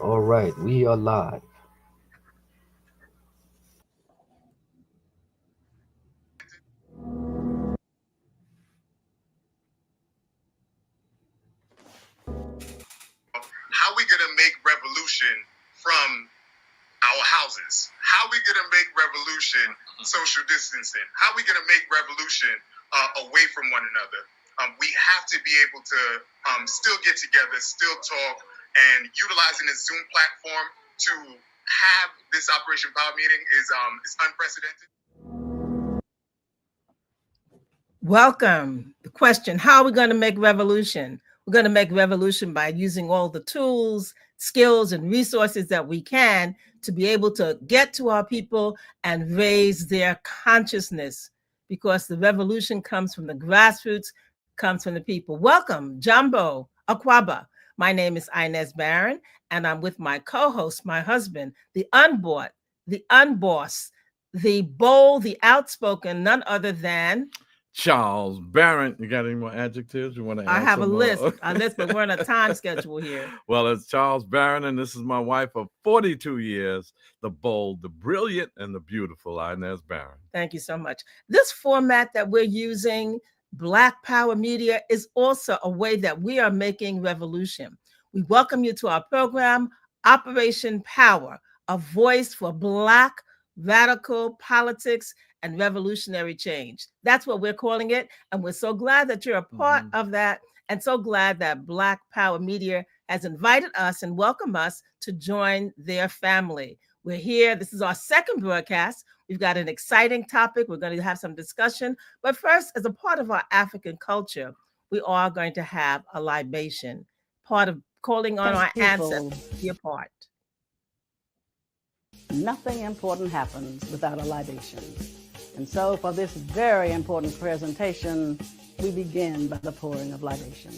All right, we are live. How we gonna make revolution from our houses? How we gonna make revolution social distancing? How we gonna make revolution away from one another? We have to be able to still get together, still talk, and utilizing the Zoom platform to have this Operation Power meeting is unprecedented. Welcome. The question, how are we going to make revolution? We're going to make revolution by using all the tools, skills, and resources that we can to be able to get to our people and raise their consciousness, because the revolution comes from the grassroots, comes from the people. Welcome, Jambo Akwaba. My name is Inez Barron, and I'm with my co-host, my husband, the unbought, the unboss, the bold, the outspoken, none other than Charles Barron. You got any more adjectives you want to add? I have a list, but we're on a time schedule here. Well, it's Charles Barron, and this is my wife of 42 years, the bold, the brilliant, and the beautiful Inez Barron. Thank you so much. This format that we're using, Black Power Media, is also a way that we are making revolution. We welcome you to our program, Operation Power, a voice for Black radical politics and revolutionary change. That's what we're calling it. And we're so glad that you're a part of that, and so glad that Black Power Media has invited us and welcomed us to join their family. We're here. This is our second broadcast. We've got an exciting topic. We're going to have some discussion. But first, as a part of our African culture, we are going to have a libation, part of calling on our ancestors to be a part. Nothing important happens without a libation. And so for this very important presentation, we begin by the pouring of libation.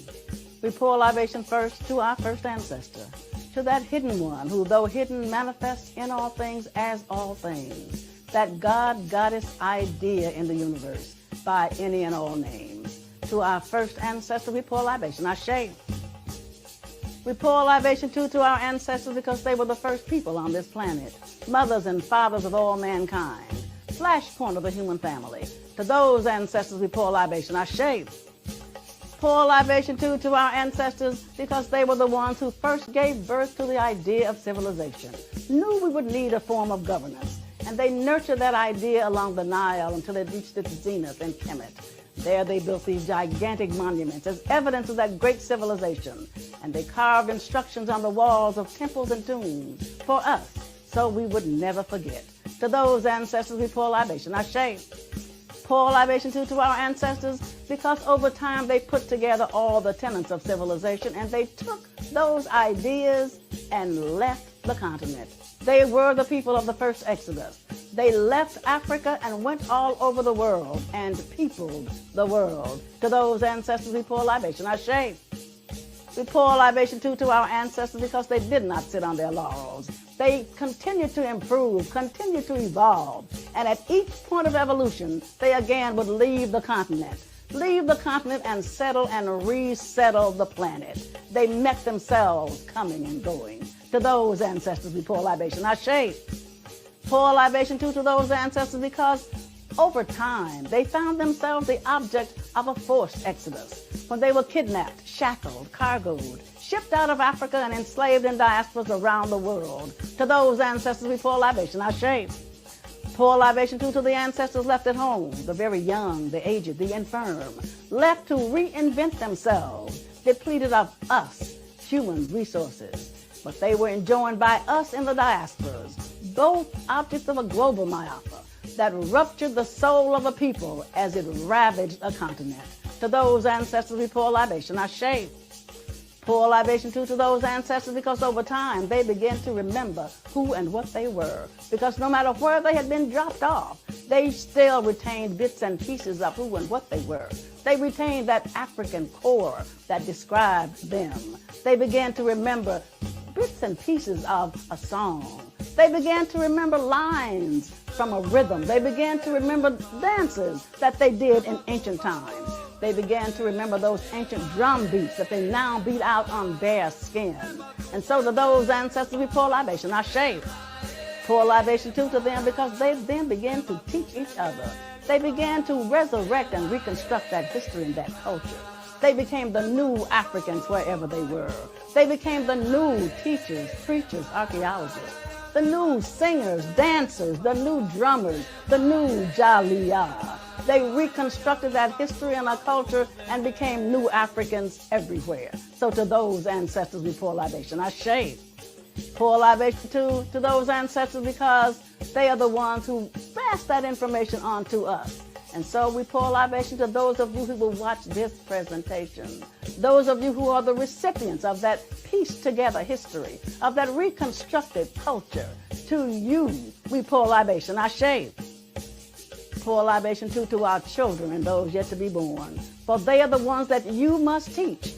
We pour libation first to our first ancestor, to that hidden one who, though hidden, manifests in all things as all things, that God-goddess idea in the universe by any and all names. To our first ancestor, we pour libation, Ashe. We pour libation too to our ancestors because they were the first people on this planet, mothers and fathers of all mankind, flashpoint of the human family. To those ancestors we pour libation, Ashe. Pour libation too to our ancestors because they were the ones who first gave birth to the idea of civilization, knew we would need a form of governance, and they nurtured that idea along the Nile until it reached its zenith in Kemet. There they built these gigantic monuments as evidence of that great civilization, and they carved instructions on the walls of temples and tombs for us, so we would never forget. To those ancestors we pour libation, Ashe. Pour libation too to our ancestors because over time they put together all the tenets of civilization, and they took those ideas and left the continent. They were the people of the first Exodus. They left Africa and went all over the world and peopled the world. To those ancestors we pour libation, Ashe. We pour libation too to our ancestors because they did not sit on their laurels. They continued to improve, continued to evolve, and at each point of evolution, they again would leave the continent and settle and resettle the planet. They met themselves coming and going. To those ancestors we pour libation, Ashe. Pour libation too to those ancestors because over time, they found themselves the object of a forced exodus when they were kidnapped, shackled, cargoed, shipped out of Africa and enslaved in diasporas around the world. To those ancestors we pour libation, Ashe. Pour libation too to the ancestors left at home, the very young, the aged, the infirm, left to reinvent themselves, depleted of us, human resources. But they were enjoined by us in the diasporas, both objects of a global myopia that ruptured the soul of a people as it ravaged a continent. To those ancestors we pour libation, Ashe. Pour libation too to those ancestors because over time they began to remember who and what they were. Because no matter where they had been dropped off, they still retained bits and pieces of who and what they were. They retained that African core that described them. They began to remember bits and pieces of a song. They began to remember lines from a rhythm. They began to remember dances that they did in ancient times. They began to remember those ancient drum beats that they now beat out on bare skin. And so to those ancestors, we pour libation. Ashe. Pour libation too to them, because they then began to teach each other. They began to resurrect and reconstruct that history and that culture. They became the new Africans wherever they were. They became the new teachers, preachers, archaeologists, the new singers, dancers, the new drummers, the new Jaliyah. They reconstructed that history and our culture and became new Africans everywhere. So to those ancestors, we pour libation. Ashe. Pour libation to those ancestors, because they are the ones who pass that information on to us. And so we pour libation to those of you who will watch this presentation, those of you who are the recipients of that pieced together history, of that reconstructed culture. To you, we pour libation. Ashe. Pour libation to our children and those yet to be born, for they are the ones that you must teach.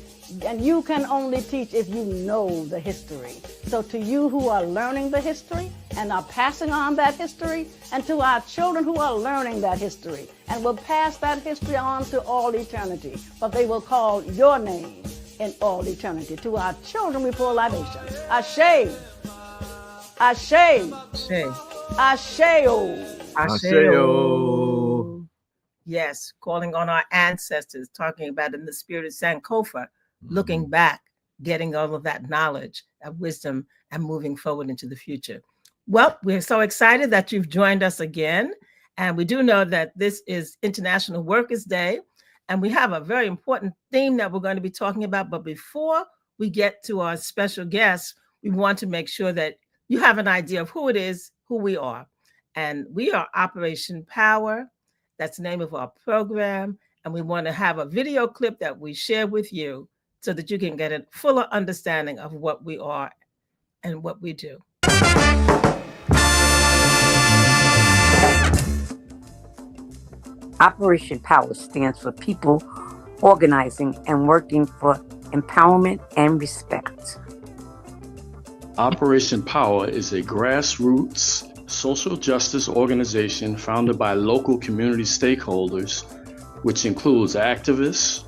And you can only teach if you know the history. So to you who are learning the history and are passing on that history, and to our children who are learning that history and will pass that history on to all eternity, but they will call your name in all eternity. To our children, we pour libation. Ashe. Ashe. Ashe. Asheo. Asheo. Yes, calling on our ancestors, talking about in the spirit of Sankofa, looking back, getting all of that knowledge and wisdom and moving forward into the future. Well, we're so excited that you've joined us again. And we do know that this is International Workers' Day, and we have a very important theme that we're going to be talking about. But before we get to our special guests, we want to make sure that you have an idea of who it is, who we are. And we are Operation Power. That's the name of our program. And we want to have a video clip that we share with you so that you can get a fuller understanding of what we are and what we do. Operation Power stands for people organizing and working for empowerment and respect. Operation Power is a grassroots social justice organization founded by local community stakeholders, which includes activists,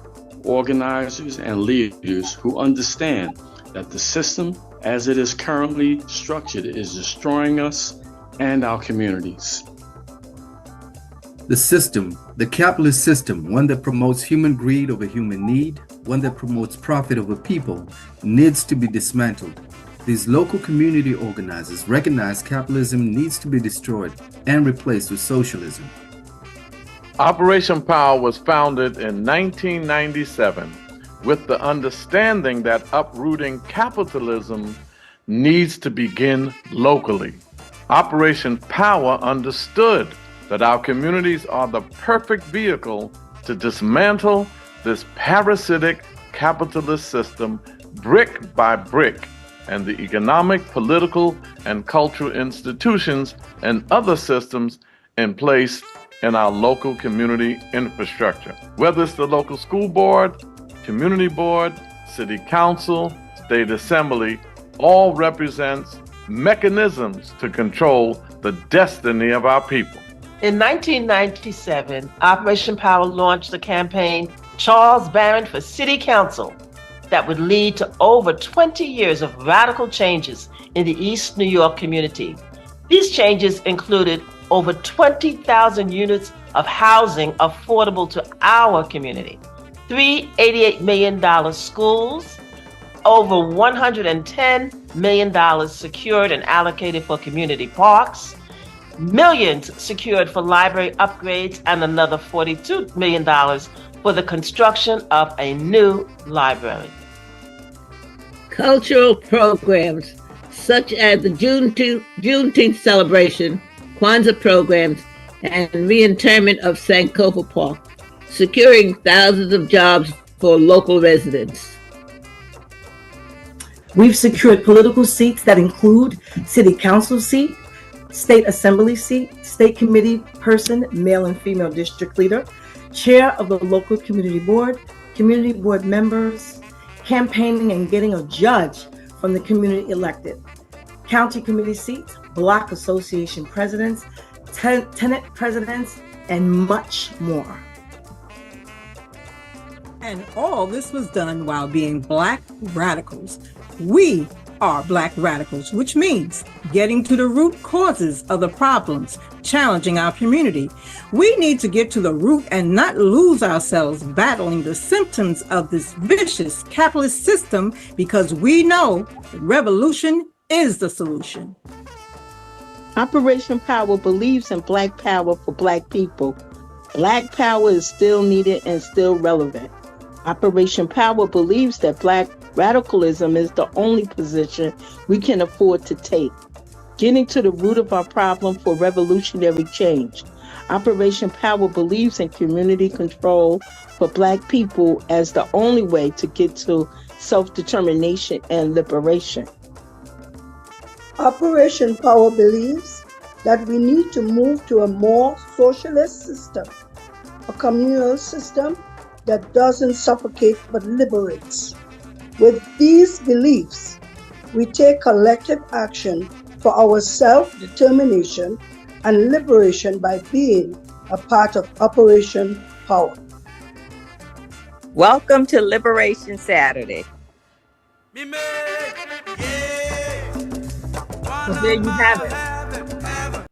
organizers, and leaders who understand that the system as it is currently structured is destroying us and our communities. The system, the capitalist system, one that promotes human greed over human need, one that promotes profit over people, needs to be dismantled. These local community organizers recognize capitalism needs to be destroyed and replaced with socialism. Operation Power was founded in 1997 with the understanding that uprooting capitalism needs to begin locally. Operation Power understood that our communities are the perfect vehicle to dismantle this parasitic capitalist system brick by brick, and the economic, political, and cultural institutions and other systems in place in our local community infrastructure. Whether it's the local school board, community board, city council, state assembly, all represents mechanisms to control the destiny of our people. In 1997, Operation Power launched the campaign Charles Barron for City Council that would lead to over 20 years of radical changes in the East New York community. These changes included over 20,000 units of housing affordable to our community, 3 $88 million schools, over $110 million secured and allocated for community parks, millions secured for library upgrades, and another $42 million for the construction of a new library. Cultural programs such as the Juneteenth celebration, Kwanzaa programs, and reinterment of Sankofa Park, securing thousands of jobs for local residents. We've secured political seats that include city council seat, state assembly seat, state committee person, male and female district leader, chair of the local community board members, campaigning and getting a judge from the community elected, county committee seats, block association presidents, tenant presidents, and much more. And all this was done while being Black radicals. We are Black radicals, which means getting to the root causes of the problems challenging our community. We need to get to the root and not lose ourselves battling the symptoms of this vicious capitalist system, because we know that revolution is the solution. Operation Power believes in Black power for Black people. Black power is still needed and still relevant. Operation Power believes that Black radicalism is the only position we can afford to take, getting to the root of our problem for revolutionary change. Operation Power believes in community control for Black people as the only way to get to self-determination and liberation. Operation Power believes that we need to move to a more socialist system, a communal system that doesn't suffocate but liberates. With these beliefs, we take collective action for our self-determination and liberation by being a part of Operation Power. Welcome to Liberation Saturday. So there you have it.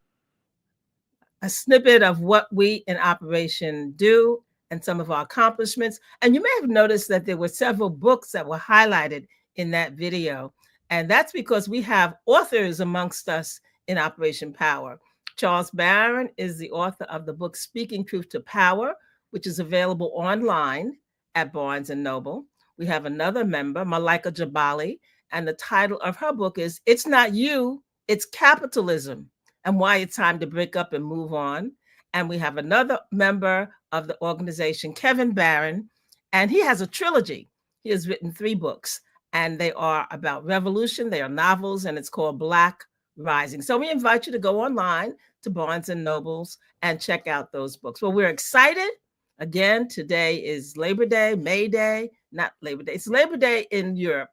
A snippet of what we in Operation do and some of our accomplishments. And you may have noticed that there were several books that were highlighted in that video. And that's because we have authors amongst us in Operation Power. Charles Barron is the author of the book Speaking Truth to Power, which is available online at Barnes & Noble. We have another member, Malika Jabali, and the title of her book is It's Not You, It's Capitalism, and Why It's Time to Break Up and Move On. And we have another member of the organization, Kevin Barron, and he has a trilogy. He has written 3 books, and they are about revolution. They are novels, and it's called Black Rising. So we invite you to go online to Barnes & Nobles and check out those books. Well, we're excited. Again, today is Labor Day, May Day, not Labor Day. It's Labor Day in Europe.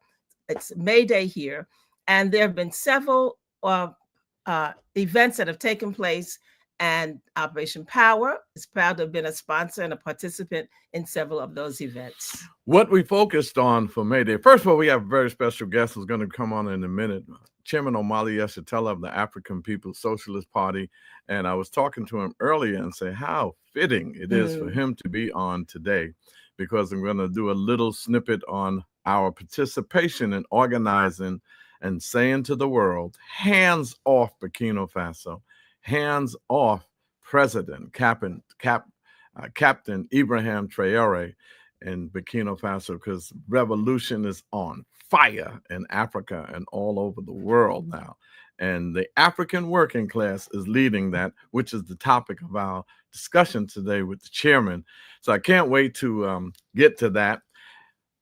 It's May Day here. And there have been several events that have taken place, and Operation Power is proud to have been a sponsor and a participant in several of those events. What we focused on for May Day, first of all, we have a very special guest who's going to come on in a minute, Chairman Omali Yeshitela of the African People's Socialist Party. And I was talking to him earlier and say how fitting it is for him to be on today, because I'm going to do a little snippet on our participation in organizing and saying to the world, hands off Burkina Faso, hands off President Captain Ibrahim Traore in Burkina Faso, because revolution is on fire in Africa and all over the world now. And the African working class is leading that, which is the topic of our discussion today with the chairman. So I can't wait to get to that.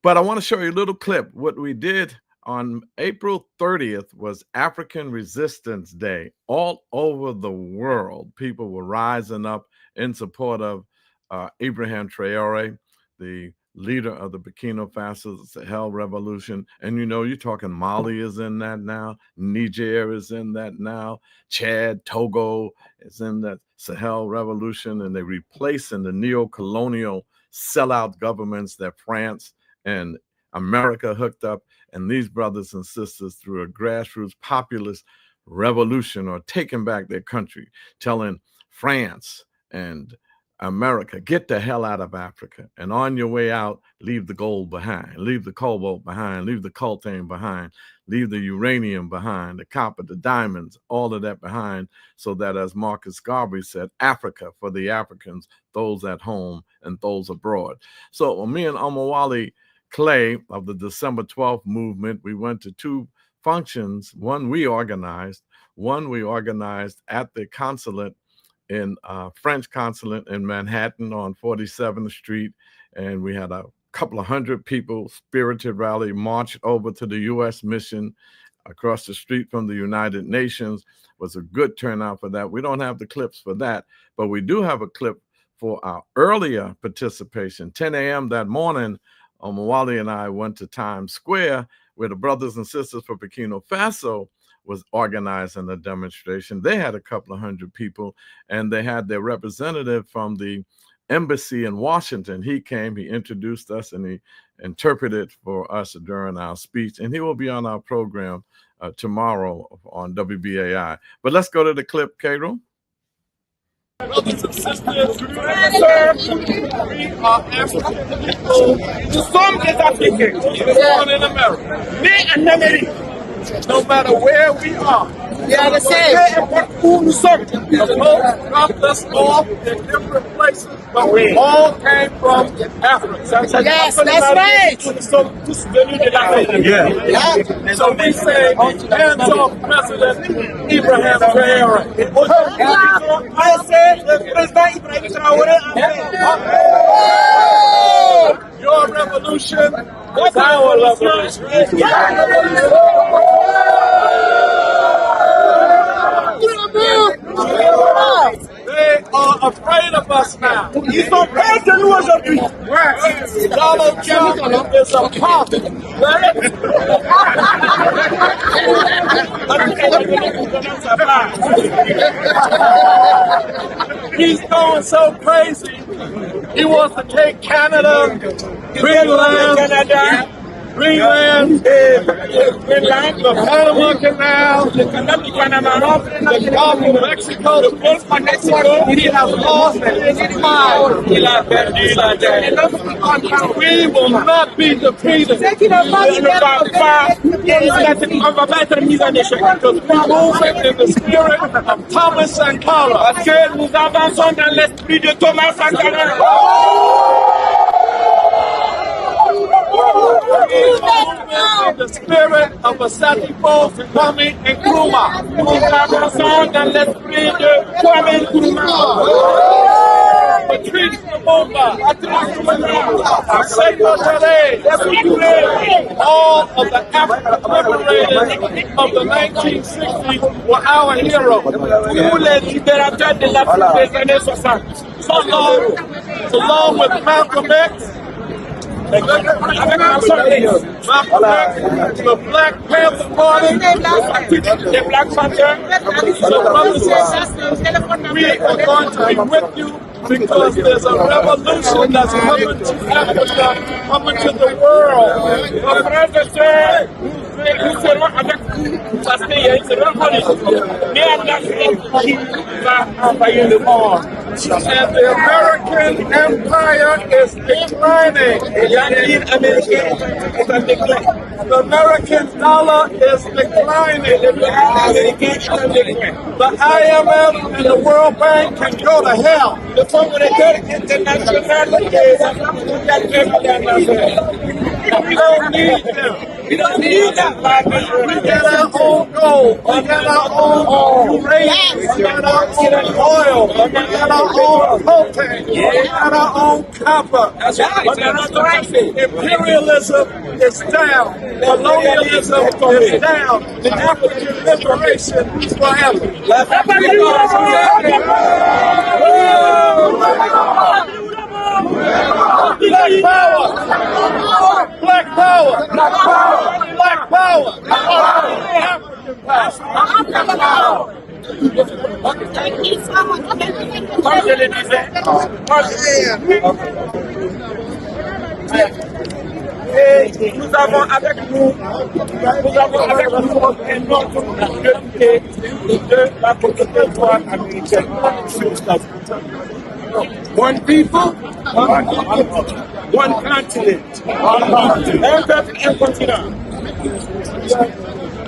But I want to show you a little clip. What we did on April 30th was African Resistance Day. All over the world, people were rising up in support of Ibrahim Traore, the leader of the Burkina Faso Sahel Revolution. And you know, you're talking Mali is in that now, Niger is in that now, Chad, Togo is in that Sahel Revolution, and they're replacing the neo-colonial sellout governments that France and America hooked up. And these brothers and sisters, through a grassroots populist revolution, are taking back their country, telling France and America, get the hell out of Africa. And on your way out, leave the gold behind, leave the cobalt behind, leave the coltan behind, leave the uranium behind, the copper, the diamonds, all of that behind, so that, as Marcus Garvey said, Africa for the Africans, those at home and those abroad. So me and Omali Clay of the December 12th movement, we went to 2 functions. One we organized at the consulate in French consulate in Manhattan on 47th Street. And we had a couple of hundred people, spirited rally, marched over to the U.S. mission across the street from the United Nations. It was a good turnout for that. We don't have the clips for that, but we do have a clip for our earlier participation. 10 a.m. that morning, Omali and I went to Times Square, where the Brothers and Sisters for Burkina Faso was organizing a demonstration. They had a couple of hundred people, and they had their representative from the embassy in Washington. He came, he introduced us, and he interpreted for us during our speech. And he will be on our program tomorrow on WBAI. But let's go to the clip, Cairo. Brothers and sisters, sir, we are African people. Some is African, born in America. Me and America. No matter where we are. Yeah, the same. The folks dropped us off in different places, but we all came from Africa. Yes, that's right. Yeah. So we say, hands off President Ibrahim Traore. I said, President Ibrahim Traore. Your revolution was our revolution. They are afraid of us now. Ils sont prêts de nous aujourd'hui. Donald Trump is a prophet. He's going so crazy. He wants to take Canada, Greenland, the Panama Canal, the Gulf of Mexico, the Gulf of Mexico. He has lost his mind. We will not be defeated. Because we're moving in the spirit of Thomas Sankara. Nous avançons dans l'esprit de Thomas Sankara. In the spirit of Asatipo, Kwame Nkrumah. Nous avançons dans l'esprit de Kwame Nkrumah. Patrice Lumumba, Sekou Touré, all of the African liberators of the 1960s were our heroes. Tous les libérateurs de l'Afrique des années 60. Along with Malcolm X, the Black Panther Party, the Black Panther. So, brothers and sisters, we are going to be with you because there's a revolution that's coming to Africa, coming to the world. Nous serons avec vous parce qu'il y a une révolution. Mais en Afrique qui va envahir le monde. And the American empire is declining. The American dollar is declining. The IMF and the World Bank can go to hell. The Fund Monetary International we don't need them. We don't need that. We got our own gold. We got our own uranium. We got our own oil. We got our own propane. We got our own copper. Imperialism is down. Colonialism is down. The African liberation is forever. Black power! Black power! Black power! Black power! African power! Thank you so Et nous avons avec nous un autre député de la communauté américaine. One people, one continent, un continent.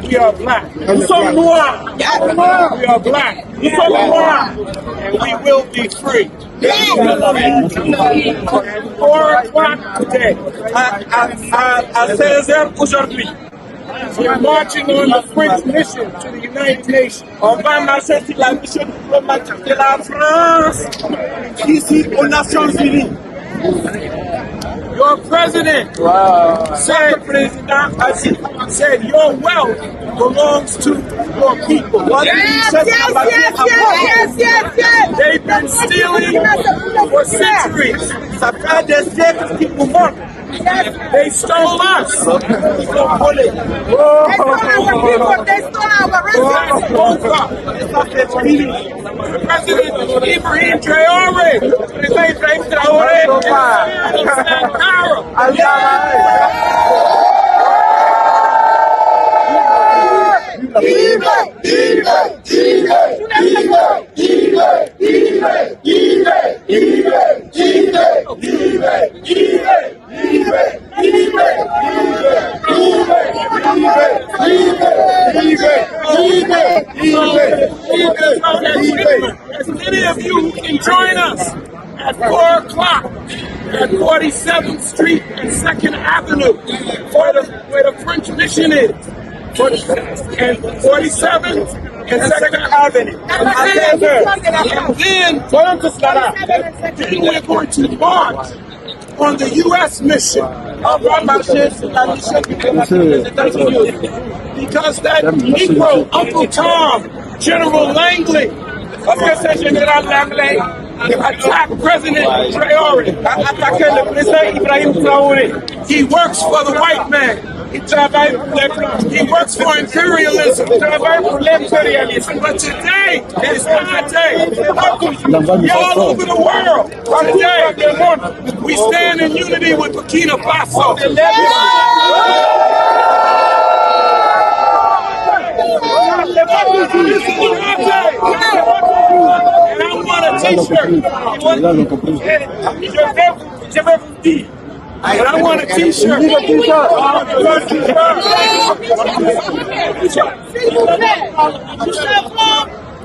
We are black. Nous sommes noirs. We are black. Nous sommes noirs. And we will be free. 4 o'clock today, à 16h aujourd'hui, we are marching on the French mission to the United Nations. On va marcher sur la mission diplomatique de la France ici aux Nations Unies. Your president said your wealth belongs to your people. Yes. They've been stealing for centuries. Ça fait des siècles qu'ils nous manquent. They stole us. They stole our people. They stole our President Ibrahim Traore, Ibrahim As many of you can join us at 4 o'clock at 47th Street and 2nd Avenue, where the French Mission is, and 47th and 2nd Avenue. And then we're going to march on the U.S. mission. Because that Negro, Uncle Tom, General Langley, attacked President Traore. He works for the white man. He works for imperialism. But today is our day. All over the world. Today, we stand in unity with Burkina Faso. And I want a t-shirt. And I want a t-shirt.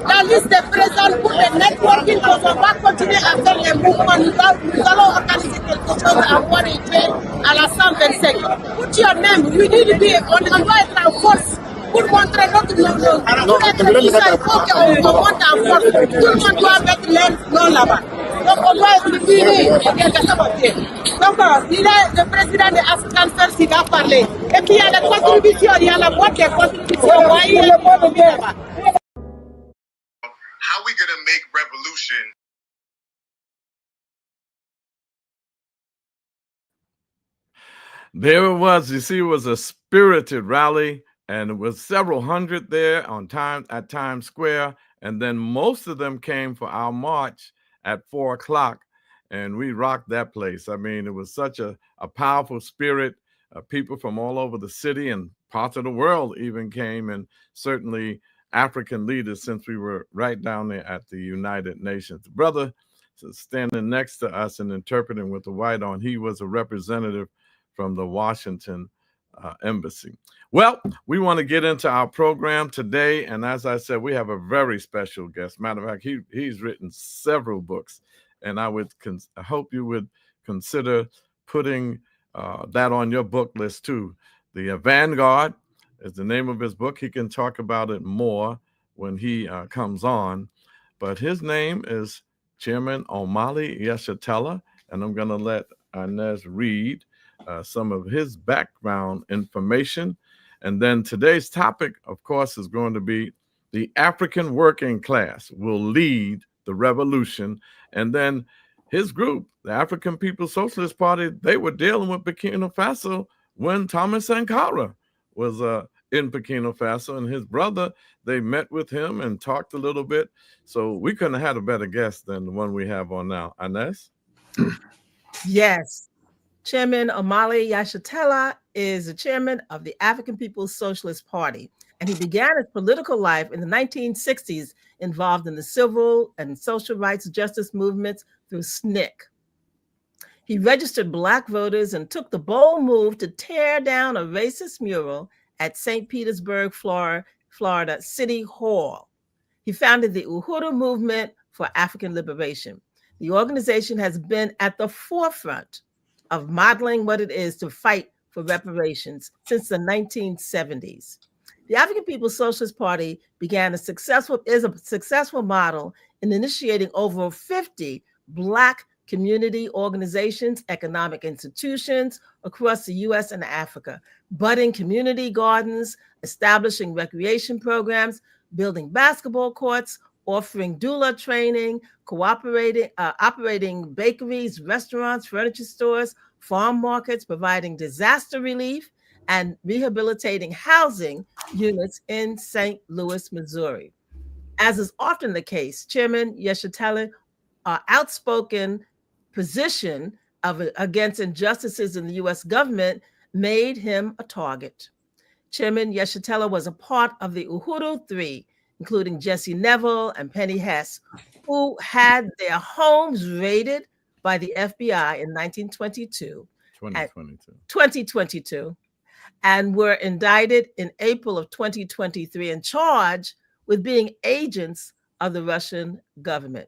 La liste est présente pour le networking, on va continuer à faire les mouvements. Nous allons organiser quelque chose à Warrington à la 125. Put your name, we need to be, on doit être en force pour montrer notre nom. Pour être puissant, il faut qu'on monte en force. Tout le monde doit mettre les noms là-bas. Donc on doit être unis. Donc il est le président de Ancestral qui va parler. Et puis il y a les contributions, il y a la boîte des contributions. Voyez le bon bien là-bas. How we gonna make revolution? There it was. You see, it was a spirited rally, and it was several hundred there at Times Square. And then most of them came for our march at 4 o'clock, and we rocked that place. I mean, it was such a powerful spirit. People from all over the city and parts of the world even came, and certainly African leaders, since we were right down there at the United Nations. The brother standing next to us and interpreting with the white on, he was a representative from the Washington embassy. Well, we want to get into our program today, and as I said, we have a very special guest. Matter of fact, he's written several books, and I hope you would consider putting that on your book list too. The Vanguard is the name of his book. He can talk about it more when he comes on. But his name is Chairman Omali Yeshitela, and I'm going to let Inez read some of his background information. And then today's topic, of course, is going to be the African working class will lead the revolution. And then his group, the African People's Socialist Party, they were dealing with Burkina Faso when Thomas Sankara was in Burkina Faso, and his brother, they met with him and talked a little bit. So we couldn't have had a better guest than the one we have on now. Inez? Yes. Chairman Omali Yeshitela is the chairman of the African People's Socialist Party, and he began his political life in the 1960s, involved in the civil and social rights justice movements through SNCC. He registered Black voters and took the bold move to tear down a racist mural at St. Petersburg, Florida City Hall. He founded the Uhuru Movement for African Liberation. The organization has been at the forefront of modeling what it is to fight for reparations since the 1970s. The African People's Socialist Party is a successful model in initiating over 50 Black community organizations, economic institutions across the U.S. and Africa, budding community gardens, establishing recreation programs, building basketball courts, offering doula training, operating bakeries, restaurants, furniture stores, farm markets, providing disaster relief, and rehabilitating housing units in St. Louis, Missouri. As is often the case, Chairman Yeshitela, outspoken position against injustices in the U.S. government made him a target. Chairman Yeshitela was a part of the Uhuru Three, including Jesse Neville and Penny Hess, who had their homes raided by the FBI in 2022, and were indicted in April of 2023 and charged with being agents of the Russian government.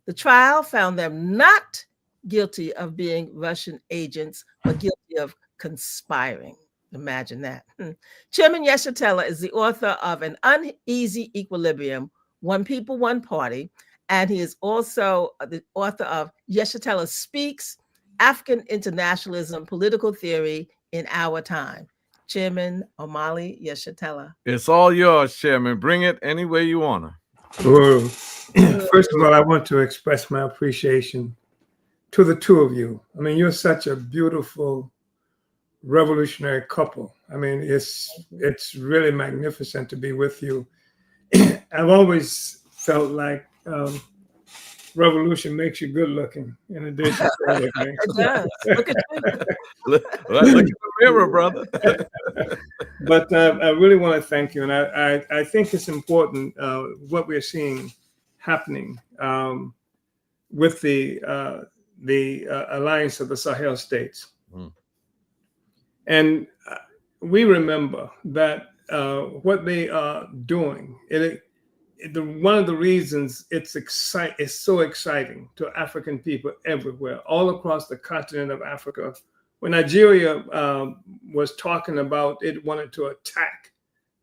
The trial found them not guilty of being Russian agents, but guilty of conspiring. Imagine that. Chairman Yeshitela is the author of An Uneasy Equilibrium, One People, One Party, and he is also the author of Yeshitela Speaks, African Internationalism, Political Theory in Our Time. Chairman Omali Yeshitela. It's all yours, Chairman. Bring it any way you want to. Well, first of all, I want to express my appreciation to the two of you. I mean, you're such a beautiful, revolutionary couple. I mean, it's really magnificent to be with you. I've always felt like revolution makes you good looking in addition to everything. It does. Look at you. Look in the mirror, brother. But I really want to thank you. And I think it's important what we're seeing happening with the Alliance of the Sahel States. And we remember that what they are doing, one of the reasons it's so exciting to African people everywhere, all across the continent of Africa. When Nigeria was talking about it wanted to attack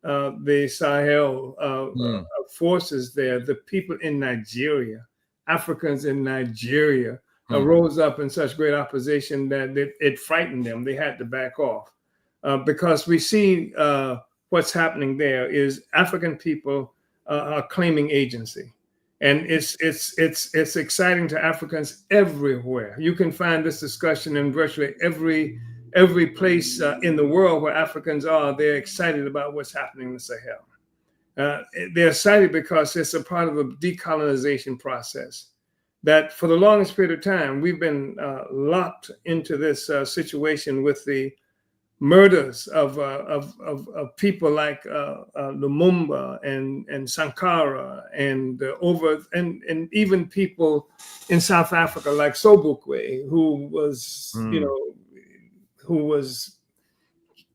the Sahel forces there, the people in Nigeria, Africans in Nigeria, rose up in such great opposition that it frightened them. They had to back off because we see what's happening there is African people are claiming agency, and it's exciting to Africans everywhere. You can find this discussion in virtually every place in the world where Africans are. They're excited about what's happening in the Sahel. They're excited because it's a part of a decolonization process that for the longest period of time, we've been locked into this situation with the murders of people like Lumumba and Sankara and even people in South Africa like Sobukwe, who was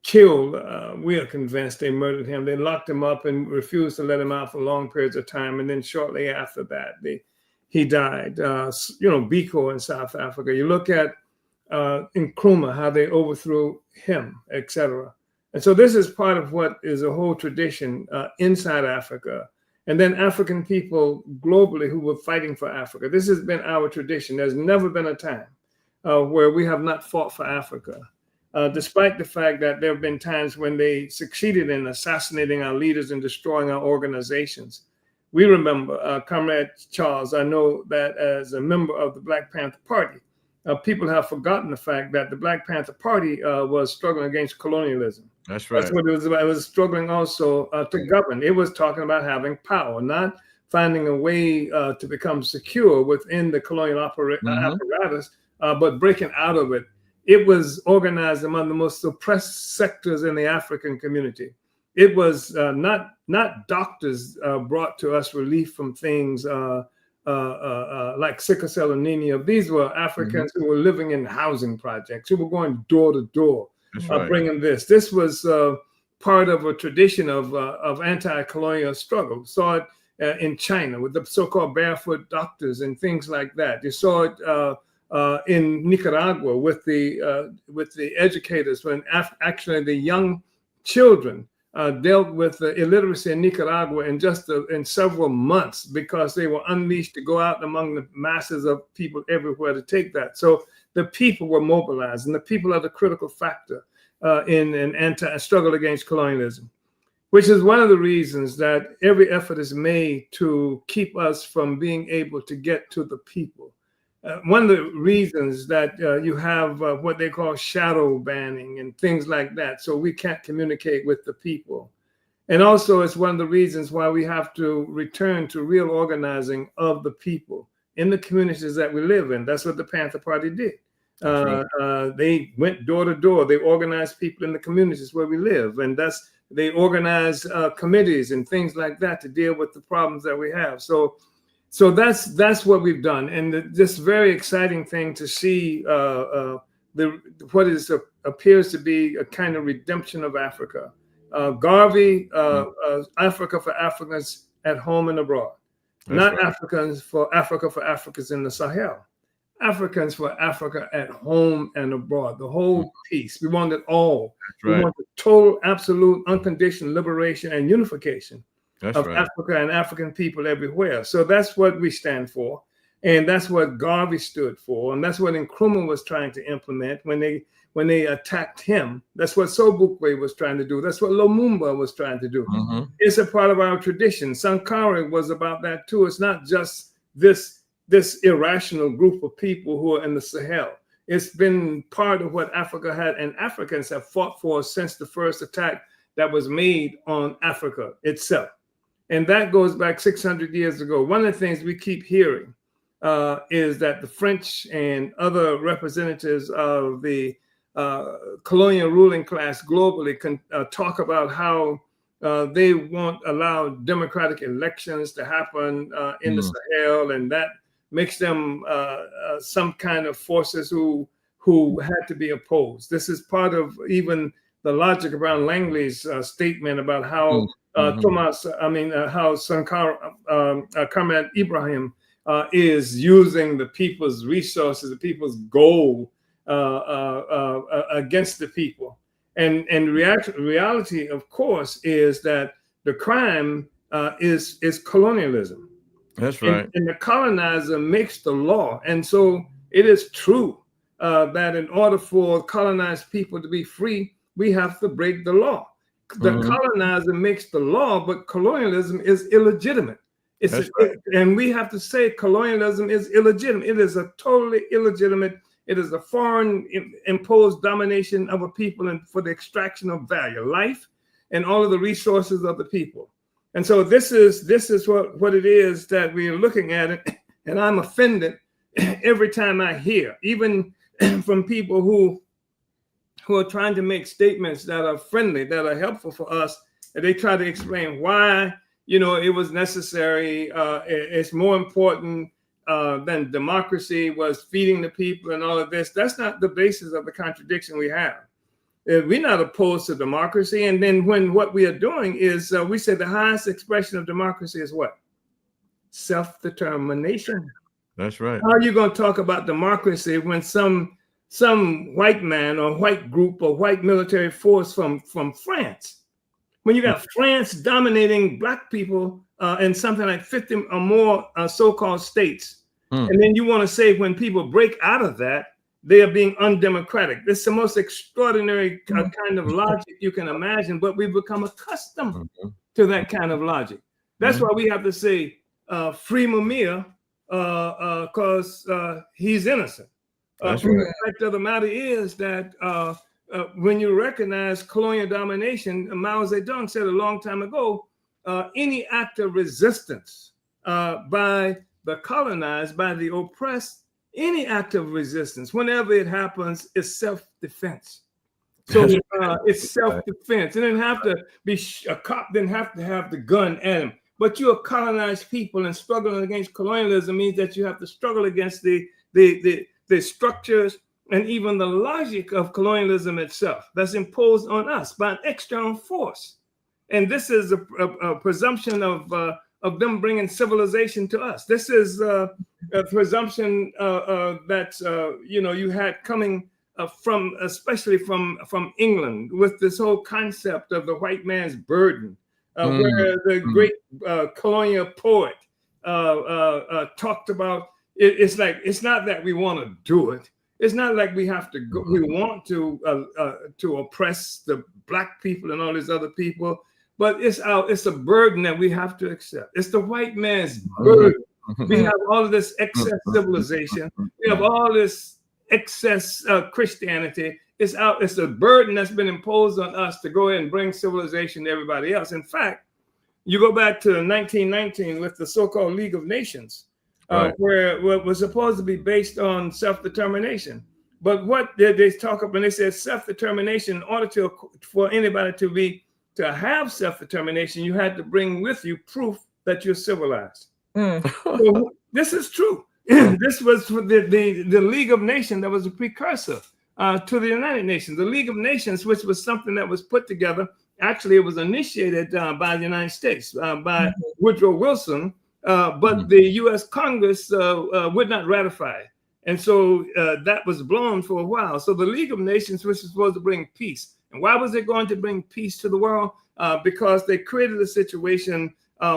killed. We are convinced they murdered him. They locked him up and refused to let him out for long periods of time. And then shortly after that, he died. Biko in South Africa. You look at Nkrumah, how they overthrew him, etc. And so this is part of what is a whole tradition inside Africa. And then African people globally who were fighting for Africa. This has been our tradition. There's never been a time where we have not fought for Africa, despite the fact that there have been times when they succeeded in assassinating our leaders and destroying our organizations. We remember, Comrade Charles, I know that as a member of the Black Panther Party, people have forgotten the fact that the Black Panther Party was struggling against colonialism. That's right. That's what it was about. It was struggling also to govern. It was talking about having power, not finding a way to become secure within the colonial apparatus, but breaking out of it. It was organized among the most oppressed sectors in the African community. It was not doctors brought to us relief from things like sickle cell anemia. These were Africans who were living in housing projects, who were going door to door, bringing this. This was part of a tradition of anti-colonial struggle. Saw it in China with the so-called barefoot doctors and things like that. You saw it in Nicaragua with the educators when actually the young children dealt with illiteracy in Nicaragua in several months because they were unleashed to go out among the masses of people everywhere to take that. So the people were mobilized, and the people are the critical factor in an anti-struggle against colonialism, which is one of the reasons that every effort is made to keep us from being able to get to the people. one of the reasons that you have what they call shadow banning and things like that, so we can't communicate with the people. And also it's one of the reasons why we have to return to real organizing of the people in the communities that we live in. That's what the Panther Party did. They went door to door. They organized people in the communities where we live. And they organized committees and things like that to deal with the problems that we have. So that's what we've done. And this very exciting thing to see appears to be a kind of redemption of Africa. Garvey, Africa for Africans at home and abroad. That's not right. Africa for Africans in the Sahel. Africans for Africa at home and abroad. The whole piece. We want it all. Right. We want the total, absolute, unconditional liberation and unification of Africa and African people everywhere. So that's what we stand for. And that's what Garvey stood for. And that's what Nkrumah was trying to implement when they attacked him. That's what Sobukwe was trying to do. That's what Lumumba was trying to do. It's a part of our tradition. Sankara was about that too. It's not just this irrational group of people who are in the Sahel. It's been part of what Africa had and Africans have fought for since the first attack that was made on Africa itself. And that goes back 600 years ago. One of the things we keep hearing is that the French and other representatives of the colonial ruling class globally can talk about how they won't allow democratic elections to happen in the Sahel, and that makes them some kind of forces who had to be opposed. This is part of even the logic around Langley's statement about how how Comrade Ibrahim is using the people's resources, the people's gold against the people. And reality, of course, is that the crime is colonialism. That's right. And the colonizer makes the law. And so it is true that in order for colonized people to be free, we have to break the law. The colonizer makes the law, but colonialism is illegitimate. And we have to say colonialism is illegitimate. It is a totally illegitimate. It is a foreign imposed domination of a people and for the extraction of value, life, and all of the resources of the people. And so this is what it is that we are looking at it. And I'm offended every time I hear, even from people who are trying to make statements that are friendly, that are helpful for us, and they try to explain why, it was necessary. It's more important than democracy was feeding the people and all of this. That's not the basis of the contradiction we have. We're not opposed to democracy. And then what we are doing is we say the highest expression of democracy is what? Self-determination. That's right. How are you going to talk about democracy when some white man or white group or white military force from France, when you got France dominating Black people in something like 50 or more so-called states, and then you want to say when people break out of that, they are being undemocratic. This is the most extraordinary kind of logic you can imagine, but we've become accustomed to that kind of logic. That's why we have to say free Mumia because he's innocent. The fact of the matter is that when you recognize colonial domination, Mao Zedong said a long time ago, any act of resistance by the colonized, by the oppressed, any act of resistance, whenever it happens, is self-defense. So it's self-defense. It didn't have to be a cop. Didn't have to have the gun at him. But you're a colonized people, and struggling against colonialism means that you have to struggle against the structures and even the logic of colonialism itself that's imposed on us by an external force. And this is a presumption of them bringing civilization to us. This is a presumption that you had coming from, especially from England, with this whole concept of the white man's burden, where the great colonial poet talked about. It's like, it's not that we want to do it. It's not like we have to go, we want to oppress the Black people and all these other people, but it's a burden that we have to accept. It's the white man's burden We have all of this excess civilization. We have all this excess Christianity. It's a burden that's been imposed on us to go ahead and bring civilization to everybody else. In fact, you go back to 1919 with the so-called League of Nations, where it was supposed to be based on self-determination. But what did they talk about when they said self-determination? In order for anybody to have self-determination, you had to bring with you proof that you're civilized. So this is true. This was the League of Nations that was a precursor to the United Nations. The League of Nations, which was something that was put together. Actually, it was initiated by the United States, by Woodrow Wilson, but the U.S. Congress would not ratify it. And so that was blown for a while. So the League of Nations, which was supposed to bring peace. And why was it going to bring peace to the world? Because they created a situation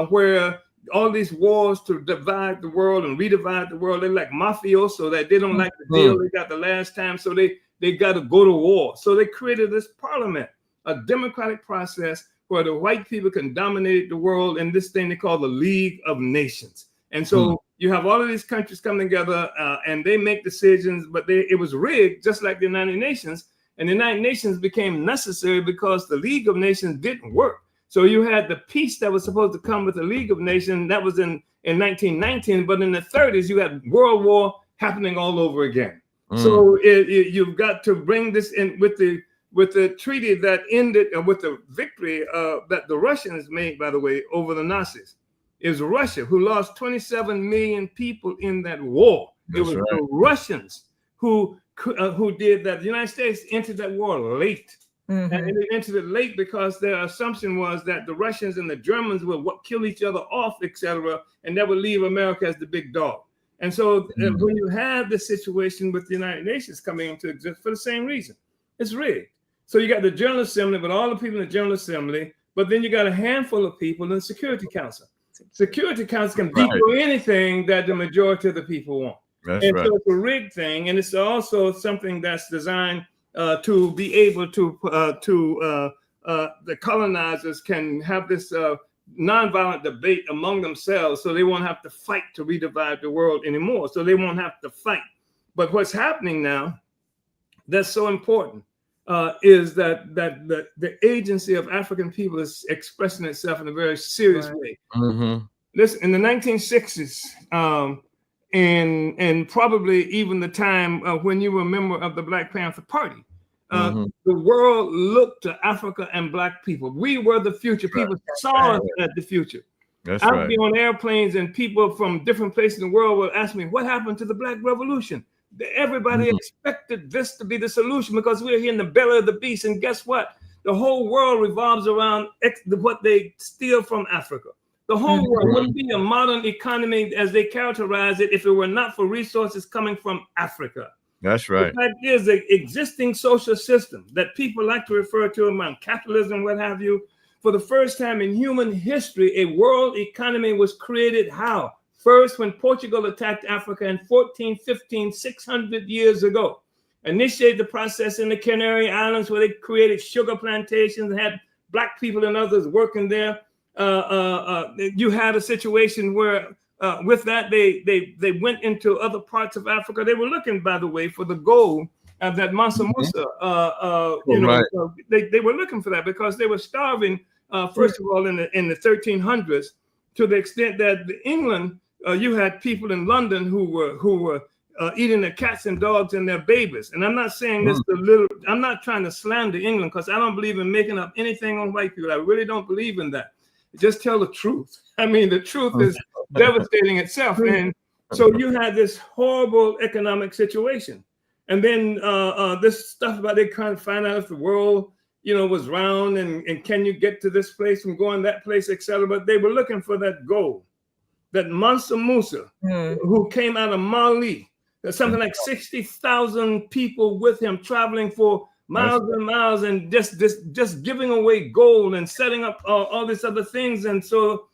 where all these wars to divide the world and redivide the world, they're like mafioso, that they don't like the deal they got the last time, so they got to go to war. So they created this parliament, a democratic process where the white people can dominate the world in this thing they call the League of Nations. And so you have all of these countries come together and they make decisions, but it was rigged just like the United Nations. And the United Nations became necessary because the League of Nations didn't work. So you had the peace that was supposed to come with the League of Nations. That was in 1919. But in the 30s, you had World War happening all over again. So you've got to bring this in with the treaty that ended, with the victory that the Russians made, by the way, over the Nazis. It was Russia who lost 27 million people in that war. It was the Russians who did that. The United States entered that war late. And they entered it late because their assumption was that the Russians and the Germans would kill each other off, etc., and that would leave America as the big dog. And so when you have this situation with the United Nations coming into existence for the same reason, it's rigged. So you got the General Assembly, but all the people in the General Assembly, but then you got a handful of people in the Security Council. Security Council can veto anything that the majority of the people want. So it's a rigged thing, and it's also something that's designed to be able to the colonizers can have this nonviolent debate among themselves, so they won't have to fight to redivide the world anymore. So they won't have to fight. But what's happening now that's so important is that the agency of African people is expressing itself in a very serious way. Listen, in the 1960s, and probably even the time when you were a member of the Black Panther Party, the world looked to Africa and Black people. We were the future. People saw us as the future. I'd be on airplanes and people from different places in the world would ask me, what happened to the Black Revolution? Everybody expected this to be the solution because we're here in the belly of the beast. And guess what? The whole world revolves around what they steal from Africa. The whole world wouldn't be a modern economy as they characterize it if it were not for resources coming from Africa. That's right. The fact is, the existing social system that people like to refer to among capitalism, what have you, for the first time in human history, a world economy was created. How? First, when Portugal attacked Africa in 1415, 600 years ago, initiated the process in the Canary Islands where they created sugar plantations and had Black people and others working there. You had a situation where with that, they went into other parts of Africa. They were looking, by the way, for the gold that Mansa Musa, they were looking for that because they were starving, first of all, in the 1300s, to the extent that England, you had people in London who were eating their cats and dogs and their babies. And I'm not saying this I'm not trying to slander England because I don't believe in making up anything on white people. I really don't believe in that. Just tell the truth. I mean, the truth is devastating itself. And so you had this horrible economic situation. And then this stuff about they trying to find out if the world, was round and can you get to this place from going that place, etc. But they were looking for that gold. That Mansa Musa, who came out of Mali, there's something like 60,000 people with him traveling for miles and miles and just giving away gold and setting up all these other things. And so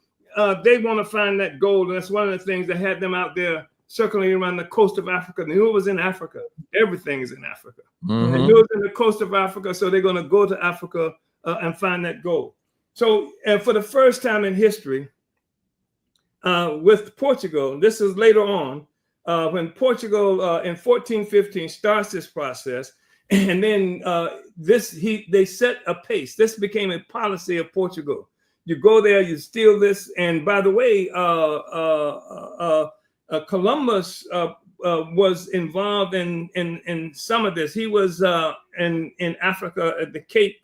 they want to find that gold. And that's one of the things that had them out there circling around the coast of Africa. They knew it was in Africa. Everything is in Africa. They knew it was in the coast of Africa. So they're going to go to Africa and find that gold. So for the first time in history, with Portugal. This is later on when Portugal in 1415 starts this process, and then they set a pace. This became a policy of Portugal. You go there, you steal this, and by the way, Columbus was involved in some of this. He was in Africa at the Cape,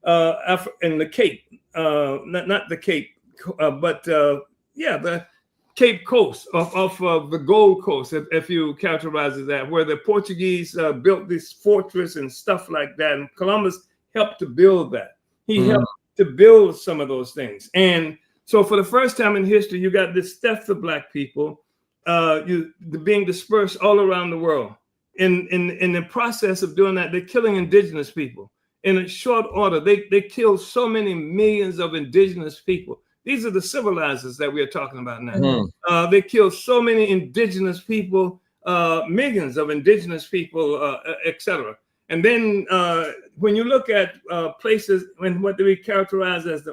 in the Cape, not the Cape, but the Cape Coast of the Gold Coast, if you characterize it that, where the Portuguese built this fortress and stuff like that. And Columbus helped to build that. He helped to build some of those things. And so for the first time in history, you got this theft of Black people being dispersed all around the world. In the process of doing that, they're killing indigenous people. In a short order, they killed so many millions of indigenous people. These are the civilizers that we are talking about now. They killed so many indigenous people, millions of indigenous people, etc. And then when you look at places when what's characterized as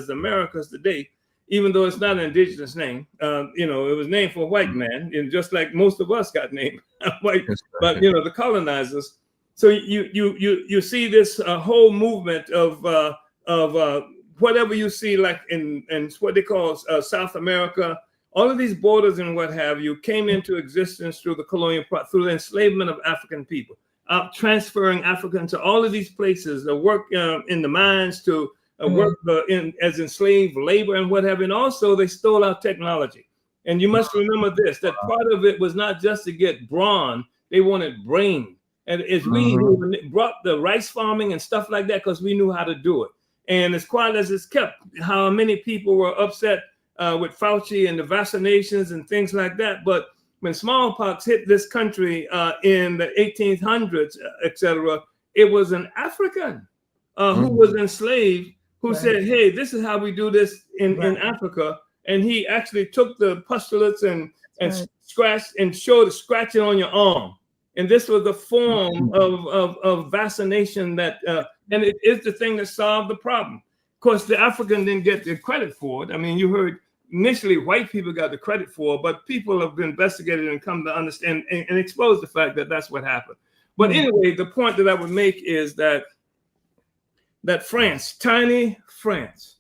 the Americas today, even though it's not an indigenous name, it was named for a white man, and just like most of us got named white, but the colonizers. So you see this whole movement of whatever you see, like in what they call South America, all of these borders and what have you came into existence through through the enslavement of African people, transferring Africans to all of these places to work in the mines, to work as enslaved labor and what have you. And also they stole our technology. And you must remember this, that part of it was not just to get brawn, they wanted brain. And it's we who brought the rice farming and stuff like that because we knew how to do it. And as quiet as it's kept, how many people were upset with Fauci and the vaccinations and things like that. But when smallpox hit this country in the 1800s, etc., it was an African who was enslaved who said, hey, this is how we do this in Africa. And he actually took the pustulates and scratched and showed the scratching on your arm. And this was a form of vaccination that, and it is the thing that solved the problem. Of course, the African didn't get the credit for it. I mean, you heard initially white people got the credit for it, but people have investigated and come to understand and expose the fact that that's what happened. But anyway, the point that I would make is that France, tiny France,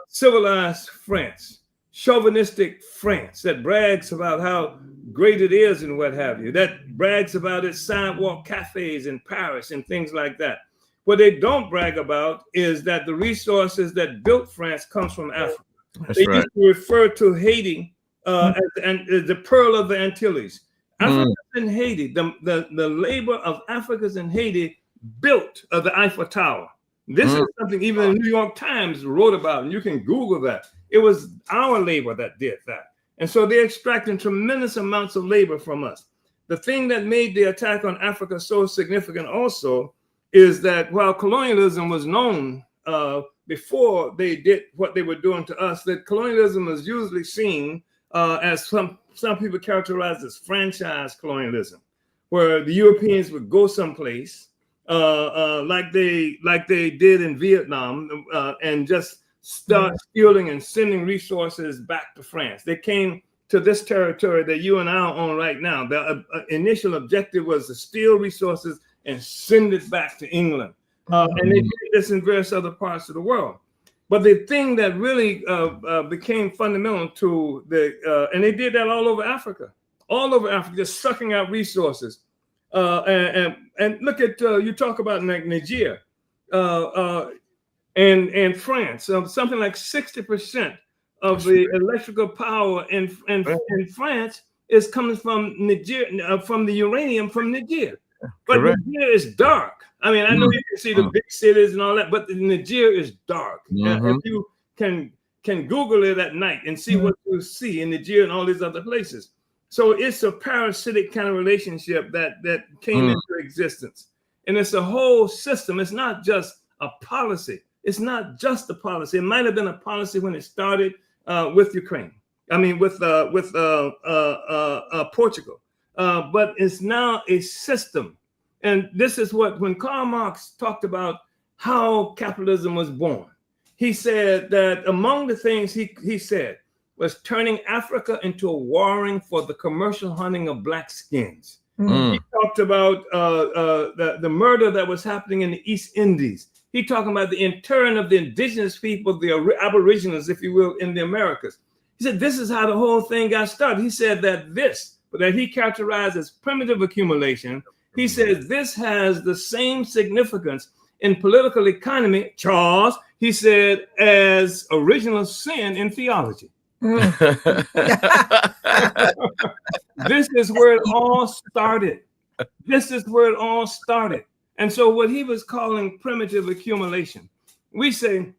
civilized France, chauvinistic France that brags about how great it is and what have you, that brags about its sidewalk cafes in Paris and things like that. What they don't brag about is that the resources that built France comes from Africa. They used to refer to Haiti as the pearl of the Antilles. Africa and Haiti, the labor of Africans in Haiti built the Eiffel Tower. This is something even the New York Times wrote about, and you can Google that. It was our labor that did that. And so they're extracting tremendous amounts of labor from us. The thing that made the attack on Africa so significant also is that while colonialism was known before they did what they were doing to us, that colonialism is usually seen as some people characterize as franchise colonialism, where the Europeans would go someplace like they did in Vietnam and just start stealing and sending resources back to France. They came to this territory that you and I are on right now. The initial objective was to steal resources and send it back to England. And they did this in various other parts of the world. But the thing that really became fundamental to and they did that all over Africa, just sucking out resources. And look at, you talk about Niger and France. Something like 60% of the electrical power in France is coming from Niger, from the uranium from Niger. But Niger is dark. I mean, I know you can see the big cities and all that, but Niger is dark. If you can Google it at night and see what you see in Niger and all these other places. So it's a parasitic kind of relationship that came into existence. And it's a whole system. It's not just a policy. It's not just a policy. It might have been a policy when it started with Ukraine. I mean, with Portugal. But it's now a system. And this is when Karl Marx talked about how capitalism was born. He said that among the things he said was turning Africa into a warring for the commercial hunting of black skins. He talked about the murder that was happening in the East Indies. He talking about the interring of the indigenous people, the aboriginals, if you will, in the Americas. He said this is how the whole thing got started. He said that he characterized as primitive accumulation. He says this has the same significance in political economy, Charles, he said, as original sin in theology. This is where it all started. This is where it all started. And so what he was calling primitive accumulation, we say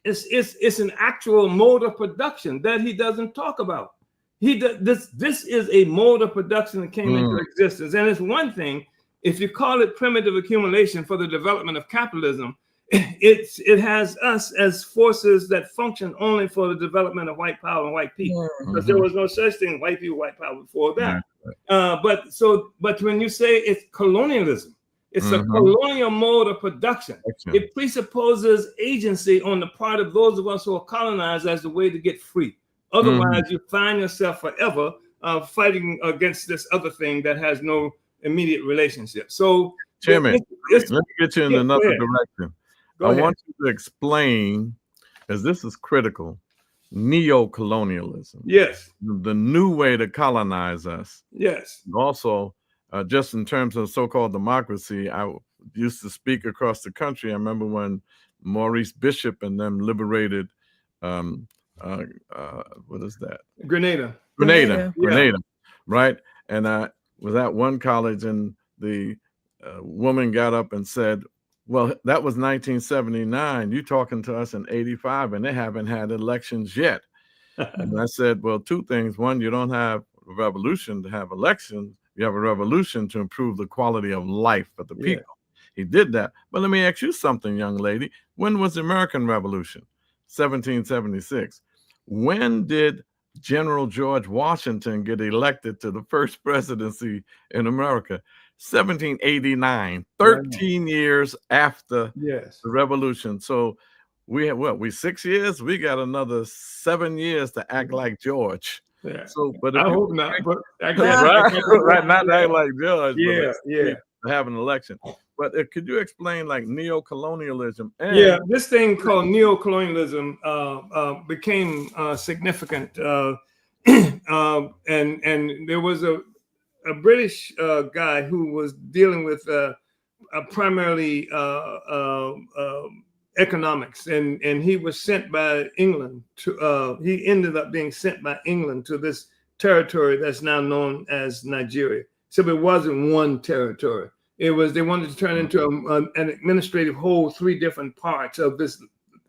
it's an actual mode of production that he doesn't talk about. This is a mode of production that came into existence. And it's one thing, if you call it primitive accumulation for the development of capitalism, it has us as forces that function only for the development of white power and white people, because there was no such thing, white people, white power before that. But when you say it's colonialism, it's a colonial mode of production. It presupposes agency on the part of those of us who are colonized as the way to get free. Otherwise, you find yourself forever fighting against this other thing that has no immediate relationship. So, Chairman, let me get you in another direction. I want you to explain, as this is critical, neo-colonialism. Yes. The new way to colonize us. Yes. Also, just in terms of so-called democracy, I used to speak across the country. I remember when Maurice Bishop and them liberated, what is that? Grenada, right? And I was at one college, and the woman got up and said, well, that was 1979. You talking to us in 85, and they haven't had elections yet. And I said, well, two things. One, you don't have a revolution to have elections. You have a revolution to improve the quality of life for the people. He did that. But let me ask you something, young lady. When was the American Revolution? 1776. When did General George Washington get elected to the first presidency in America? 1789, 13 years after the revolution. So we have we 6 years? We got another 7 years to act like George. Yeah. So, but I hope not. But right, not to act like George. Yeah. But have an election. But could you explain like neo-colonialism? And this thing called neo-colonialism became significant, and there was a British guy who was dealing with primarily economics, and he was sent by England to. He ended up being sent by England to this territory that's now known as Nigeria. So it wasn't one territory. It was, they wanted to turn into an administrative whole, 3 different parts of this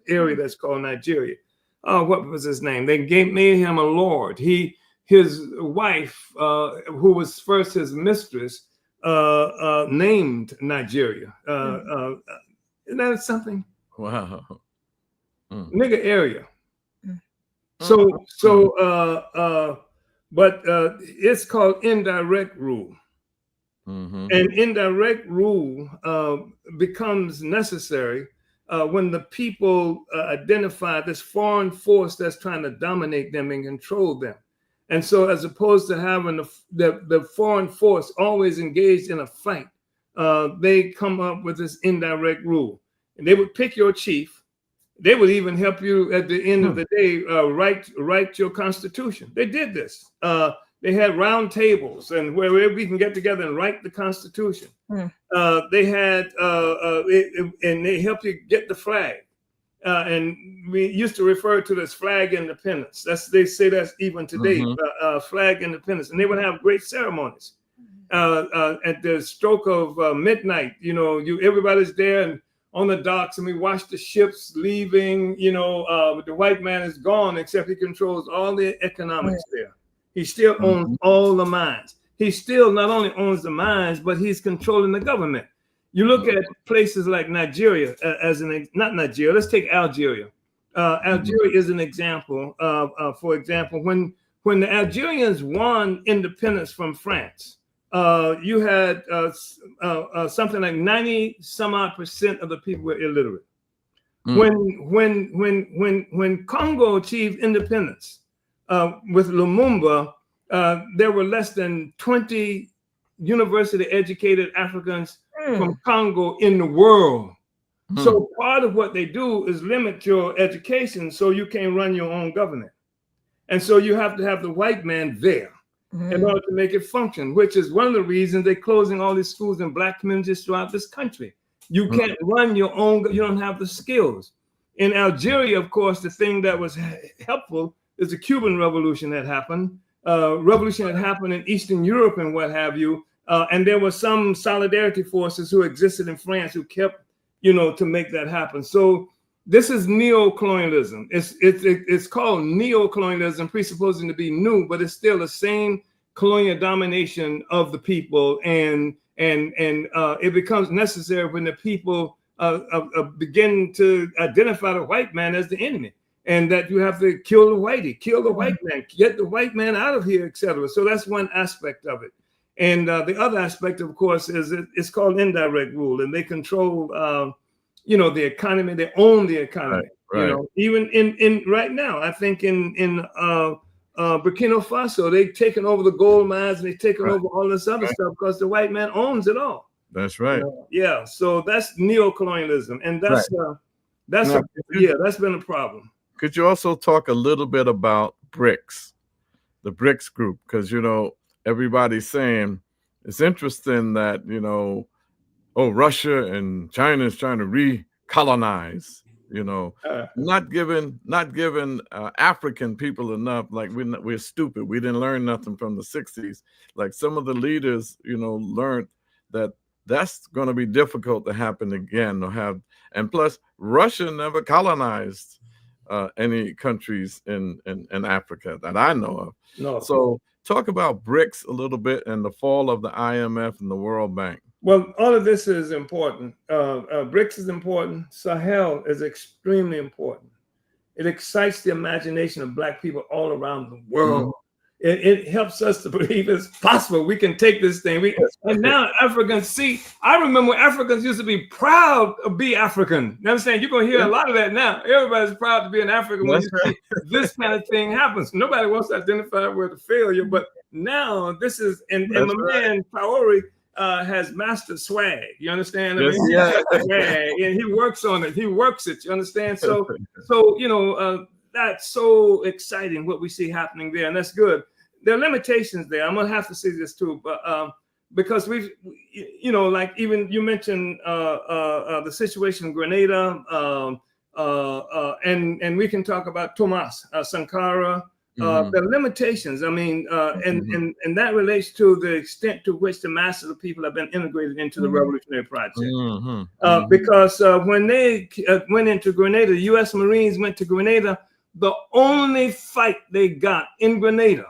area that's called Nigeria. What was his name? They made him a lord. His wife, who was first his mistress, named Nigeria. Isn't that something? Wow. Nigger area. But it's called indirect rule. And indirect rule becomes necessary when the people identify this foreign force that's trying to dominate them and control them. And so as opposed to having the foreign force always engaged in a fight, they come up with this indirect rule. And they would pick your chief. They would even help you at the end of the day write your constitution. They did this. They had round tables and where we can get together and write the Constitution. They had, and they helped you get the flag. And we used to refer to this flag independence. They say that's even today, flag independence. And they would have great ceremonies. At the stroke of midnight, everybody's there and on the docks, and we watch the ships leaving, but the white man is gone, except he controls all the economics there. He still owns all the mines. He still not only owns the mines, but he's controlling the government. You look at places like Nigeria not Nigeria, let's take Algeria. Algeria is an example. For example, when the Algerians won independence from France, you had something like 90% of the people were illiterate. When Congo achieved independence, with Lumumba, there were less than 20 university-educated Africans from Congo in the world. So part of what they do is limit your education so you can't run your own government. And so you have to have the white man there in order to make it function, which is one of the reasons they're closing all these schools in Black communities throughout this country. You can't run your own, you don't have the skills. In Algeria, of course, the thing that was helpful is the Cuban Revolution that happened. Revolution that happened in Eastern Europe and what have you. And there were some solidarity forces who existed in France who kept, to make that happen. So this is neo-colonialism. It's called neo-colonialism, presupposing to be new, but it's still the same colonial domination of the people, and it becomes necessary when the people begin to identify the white man as the enemy, and that you have to kill the whitey, kill the white man, get the white man out of here, etc. So that's one aspect of it. And the other aspect, of course, is it's called indirect rule, and they control, the economy. They own the economy. Right. Even in right now, I think in Burkina Faso, they've taken over the gold mines and they've taken over all this other stuff because the white man owns it all. That's right. Yeah. So that's neo-colonialism, and that's been a problem. Could you also talk a little bit about BRICS, the BRICS group? Because everybody's saying it's interesting that Russia and China is trying to recolonize, not giving African people enough. Like we're stupid. We didn't learn nothing from the 60s. Like some of the leaders, learned that that's going to be difficult to happen again. And plus, Russia never colonized any countries in Africa that I know of. No. So talk about BRICS a little bit and the fall of the IMF and the World Bank. Well, all of this is important. BRICS is important. Sahel is extremely important. It excites the imagination of Black people all around the world. It helps us to believe it's possible. We can take this thing. And now Africans see. I remember when Africans used to be proud to be African. You understand? You're going to hear a lot of that now. Everybody's proud to be an African when you see this kind of thing happens. Nobody wants to identify with the failure, but now this is, and my man Traore has mastered swag. You understand? Swag, and he works on it. He works it. You understand? So that's so exciting what we see happening there, and that's good. There are limitations there. I'm gonna have to say this too, but because we've, like even you mentioned the situation in Grenada, and we can talk about Thomas Sankara. There are limitations. I mean, and that relates to the extent to which the masses of people have been integrated into the revolutionary project. Because when they went into Grenada, the U.S. Marines went to Grenada. The only fight they got in Grenada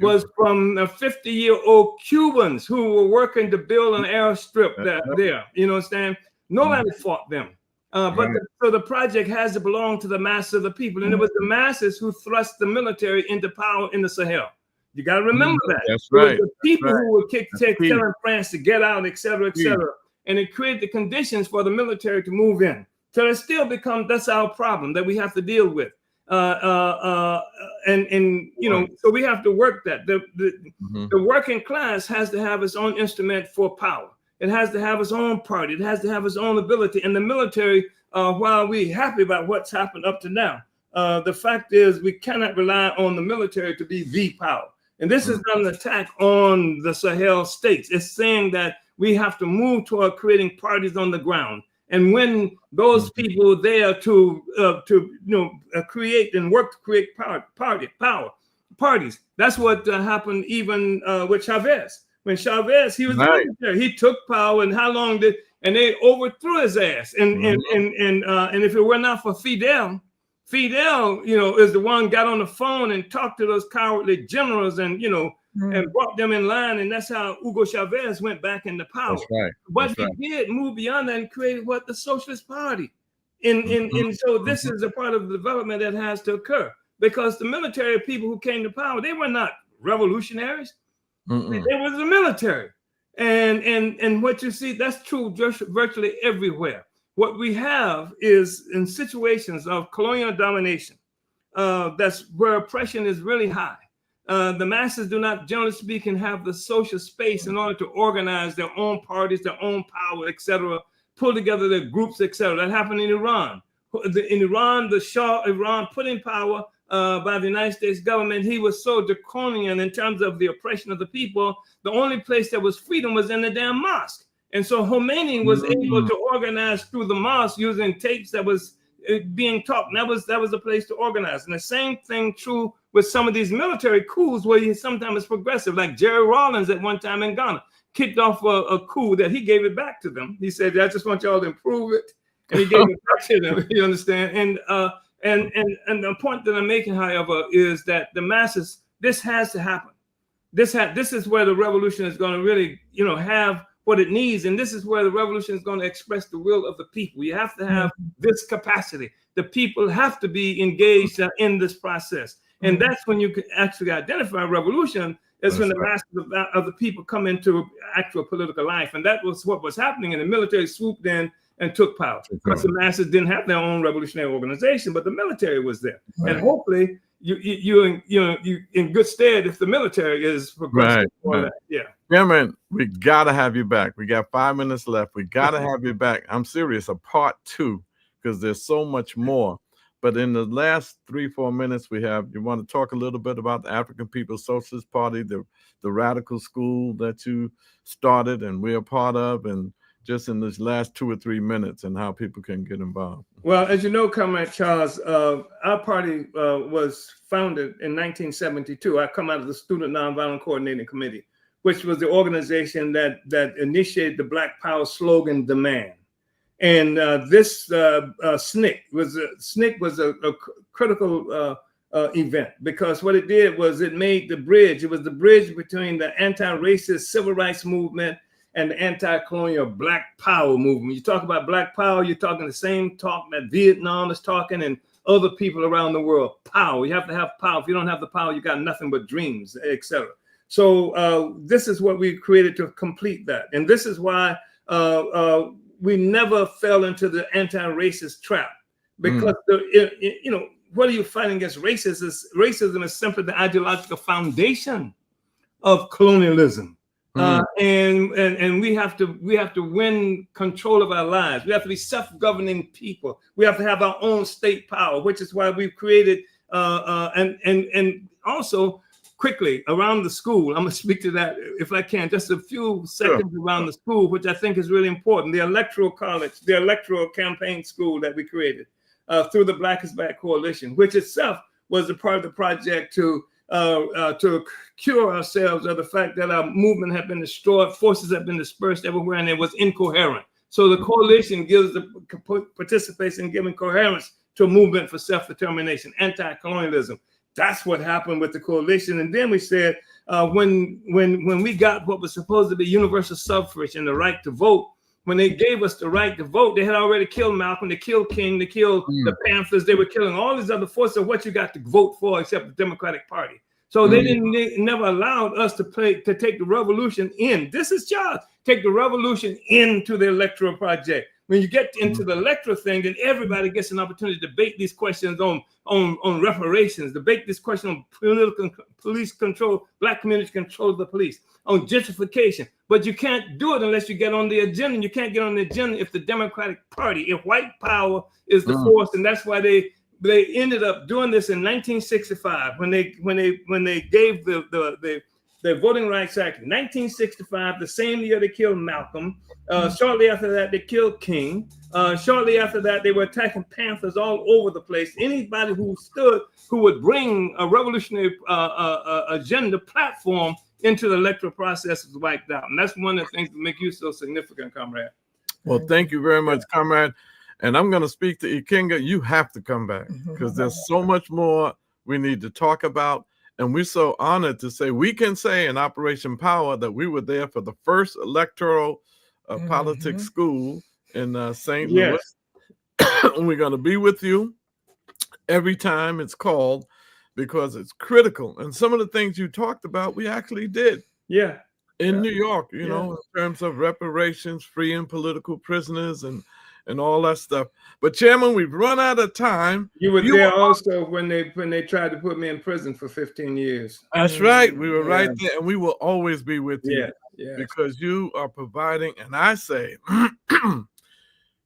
was from the 50-year-old Cubans who were working to build an airstrip there. You know what I'm saying? Nobody fought them. So the project has to belong to the masses of the people. And it was the masses who thrust the military into power in the Sahel. You got to remember that. That's right. It was the people who were telling France to get out, et cetera, et cetera. And it created the conditions for the military to move in. So it still that's our problem that we have to deal with. So we have to work that. The working class has to have its own instrument for power. It has to have its own party. It has to have its own ability. And the military, while we're happy about what's happened up to now, the fact is we cannot rely on the military to be the power. And this is not an attack on the Sahel states. It's saying that we have to move toward creating parties on the ground. And when those people there to create and work to create parties, that's what happened even with Chavez. When Chavez, he was military, he took power, and how long and they overthrew his ass. And if it were not for Fidel, is the one got on the phone and talked to those cowardly generals and and brought them in line, and that's how Hugo Chavez went back into power. That's right. But he did move beyond that and created the Socialist Party. And so this is a part of the development that has to occur, because the military people who came to power, they were not revolutionaries. They was the military. And what you see, that's true just virtually everywhere. What we have is in situations of colonial domination, that's where oppression is really high. The masses do not, generally speaking, have the social space in order to organize their own parties, their own power, etc., pull together their groups, etc. That happened in Iran. In Iran, the Shah of Iran put in power by the United States government. He was so draconian in terms of the oppression of the people. The only place there was freedom was in the damn mosque. And so Khomeini was able to organize through the mosque using tapes that was being taught. And that was the place to organize. And the same thing true with some of these military coups where he sometimes progressive, like Jerry Rawlins at one time in Ghana kicked off a coup that he gave it back to them. He said, I just want y'all to improve it. And he gave it back to them, you understand? And the point that I'm making, however, is that the masses, this has to happen. This is where the revolution is going to really, have what it needs. And this is where the revolution is going to express the will of the people. You have to have this capacity. The people have to be engaged in this process. And that's when you can actually identify revolution, is when the masses of the people come into actual political life. And that was what was happening. And the military swooped in and took power. Because the masses didn't have their own revolutionary organization, but the military was there. Right. And hopefully you in good stead if the military is progressive. Right. Yeah. Chairman, we gotta have you back. We got 5 minutes left. We gotta have you back. I'm serious, a part 2, because there's so much more. But in the last 3-4 minutes we have, you want to talk a little bit about the African People's Socialist Party, the radical school that you started and we're a part of, and just in this last 2 or 3 minutes, and how people can get involved. Well, as you know, Comrade Charles, our party was founded in 1972. I come out of the Student Nonviolent Coordinating Committee, which was the organization that initiated the Black Power slogan, Demand. And this SNCC was a critical event, because what it did was it made the bridge. It was the bridge between the anti-racist civil rights movement and the anti-colonial Black Power movement. You talk about Black Power, you're talking the same talk that Vietnam is talking and other people around the world. Power. You have to have power. If you don't have the power, you got nothing but dreams, etc. So this is what we created to complete that. And this is why we never fell into the anti-racist trap, because what are you fighting against? Racism is simply the ideological foundation of colonialism. And we have to win control of our lives. We have to be self-governing people. We have to have our own state power, which is why we've created and also quickly around the school. I'm gonna speak to that if I can, just a few seconds around the school, which I think is really important. The Electoral College, the Electoral Campaign School that we created through the Black is Back Coalition, which itself was a part of the project to cure ourselves of the fact that our movement had been destroyed, forces have been dispersed everywhere, and it was incoherent. So the coalition participates in giving coherence to a movement for self-determination, anti-colonialism. That's what happened with the coalition. And then we said, when we got what was supposed to be universal suffrage and the right to vote, when they gave us the right to vote, they had already killed Malcolm, they killed King, they killed the Panthers, they were killing all these other forces of what you got to vote for except the Democratic Party. So they never allowed us to take the revolution in. This is Charles. Take the revolution into the electoral project. When you get into the electoral thing, then everybody gets an opportunity to debate these questions on reparations, debate this question on police control, Black community control of the police, on gentrification. But you can't do it unless you get on the agenda. You can't get on the agenda if the Democratic Party, if white power is the force, and that's why they ended up doing this in 1965 when they gave the Voting Rights Act in 1965, the same year they killed Malcolm. Shortly after that, they killed King. Shortly after that, they were attacking Panthers all over the place. Anybody who would bring a revolutionary agenda platform into the electoral process was wiped out. And that's one of the things that make you so significant, comrade. Well, thank you very much, comrade. And I'm going to speak to Ikenga. You have to come back, because there's so much more we need to talk about. And we're so honored to say, we can say in Operation Power that we were there for the first electoral politics school in St. Louis. And we're going to be with you every time it's called, because it's critical. And some of the things you talked about, we actually did. In New York, you know, in terms of reparations, freeing political prisoners, and and all that stuff. But Chairman, we've run out of time. You were there also when they tried to put me in prison for 15 years. That's right. We were right there, and we will always be with you. Yeah. Because you are providing, and I say,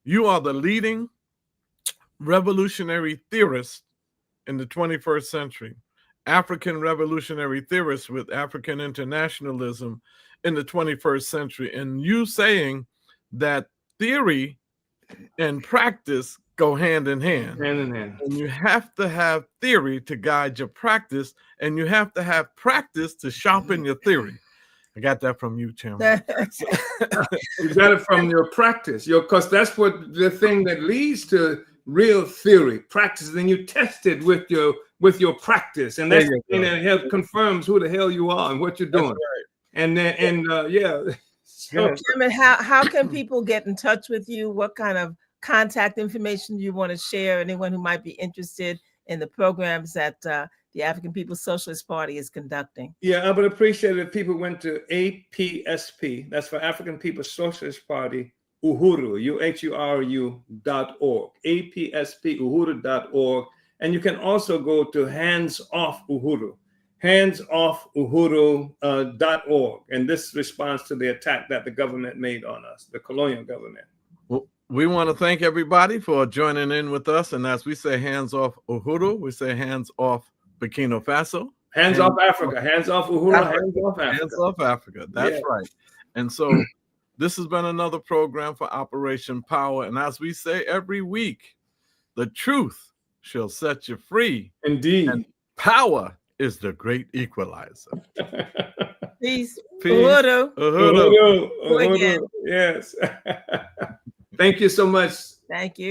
you are the leading revolutionary theorist in the 21st century, African revolutionary theorist with African internationalism in the 21st century. And you saying that theory and practice go hand in hand. Hand in hand. And you have to have theory to guide your practice, and you have to have practice to sharpen your theory. I got that from you, Chairman. You got it from your practice, because that's what the thing that leads to real theory, practice. Then you test it with your practice, and that's the thing that confirms who the hell you are and what you're doing. Right. And then yeah. So, Chairman, how can people get in touch with you? What kind of contact information you want to share? Anyone who might be interested in the programs that the African People's Socialist Party is conducting? Yeah, I would appreciate it if people went to APSP, that's for African People's Socialist Party, Uhuru, UHURU.org, APSP, Uhuru.org. And you can also go to Hands Off Uhuru, handsoffuhuru.org. And this responds to the attack that the government made on us, the colonial government. Well, we want to thank everybody for joining in with us. And as we say hands off Uhuru, we say hands off Burkina Faso. Hands off Africa. Hands off Uhuru. Hands off Africa. Hands off Africa. That's right. And so this has been another program for Operation Power. And as we say every week, the truth shall set you free. Indeed. And power is the great equalizer. Peace. Uhuru. Uhuru. Uhuru. Yes. Thank you so much. Thank you.